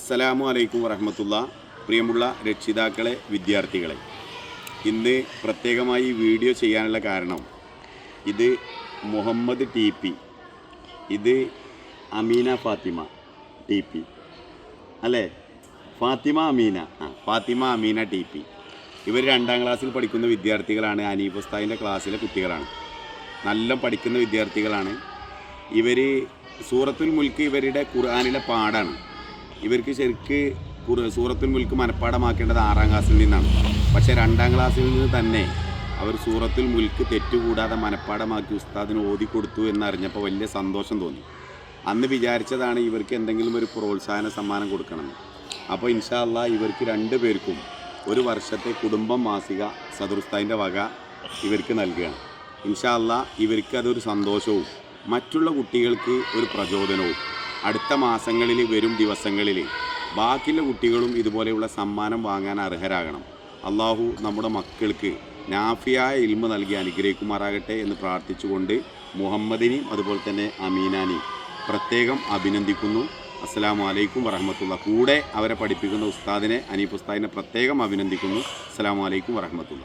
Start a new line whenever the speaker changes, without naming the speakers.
അസ്സലാമു അലൈക്കും വറഹ്മത്തുള്ള. പ്രിയമുള്ള രക്ഷിതാക്കളെ, വിദ്യാർത്ഥികളെ, ഇന്ന് പ്രത്യേകമായി വീഡിയോ ചെയ്യാനുള്ള കാരണം, ഇത് മുഹമ്മദ് ടി പി, ഇത് അമീന ഫാത്തിമ ടി പി അല്ലേ, ഫാത്തിമ അമീന ടി പി. ഇവർ 2ാം ക്ലാസ്സിൽ പഠിക്കുന്ന വിദ്യാർത്ഥികളാണ്. അനീഫ് ഉസ്താദിൻ്റെ ക്ലാസ്സിലെ കുട്ടികളാണ്. നല്ല പഠിക്കുന്ന വിദ്യാർത്ഥികളാണ്. ഇവർ സൂറത്തുൽ മുൽക്ക് ഇവരുടെ ഖുർആനിലെ പാഠാണ്. ഇവർക്ക് ശരിക്ക് സൂറത്തുൽ മുൽക്ക് മനഃപ്പാഠമാക്കേണ്ടത് 6ാം ക്ലാസ്സിൽ നിന്നാണ്. പക്ഷേ 2ാം ക്ലാസ്സിൽ നിന്ന് തന്നെ അവർ സൂറത്തുൽ മുൽക്ക് തെറ്റുകൂടാതെ മനഃപ്പാഠമാക്കി ഉസ്താദിന് ഓതിക്കൊടുത്തു എന്നറിഞ്ഞപ്പോൾ വലിയ സന്തോഷം തോന്നി. അന്ന് വിചാരിച്ചതാണ് ഇവർക്ക് എന്തെങ്കിലും ഒരു പ്രോത്സാഹന സമ്മാനം കൊടുക്കണമെന്ന്. അപ്പോൾ ഇൻഷാ അല്ലാഹ് ഇവർക്ക് 2 പേർക്കും ഒരു വർഷത്തെ കുടുംബം മാസിക സദറുസ്താദിൻ്റെ വക ഇവർക്ക് നൽകുകയാണ്. ഇൻഷാ അല്ലാഹ് ഇവർക്ക് അതൊരു സന്തോഷവും മറ്റുള്ള കുട്ടികൾക്ക് ഒരു പ്രചോദനവും. അടുത്ത മാസങ്ങളിൽ, വരും ദിവസങ്ങളിൽ ബാക്കിയുള്ള കുട്ടികളും ഇതുപോലെയുള്ള സമ്മാനം വാങ്ങാൻ അർഹരാകണം. അള്ളാഹു നമ്മുടെ മക്കൾക്ക് നാഫിയായ ഇൽമ നൽകി അനുഗ്രഹിക്കുമാറാകട്ടെ എന്ന് പ്രാർത്ഥിച്ചുകൊണ്ട് മുഹമ്മദിനെയും അതുപോലെ തന്നെ അമീനാനെയും പ്രത്യേകം അഭിനന്ദിക്കുന്നു. അസ്സലാമു അലൈക്കും വറഹ്മത്തുള്ള. കൂടെ അവരെ പഠിപ്പിക്കുന്ന ഉസ്താദിനെ, അനീഫ് ഉസ്താദിനെ പ്രത്യേകം അഭിനന്ദിക്കുന്നു. അസ്സലാമു അലൈക്കും വറഹ്മത്തുള്ള.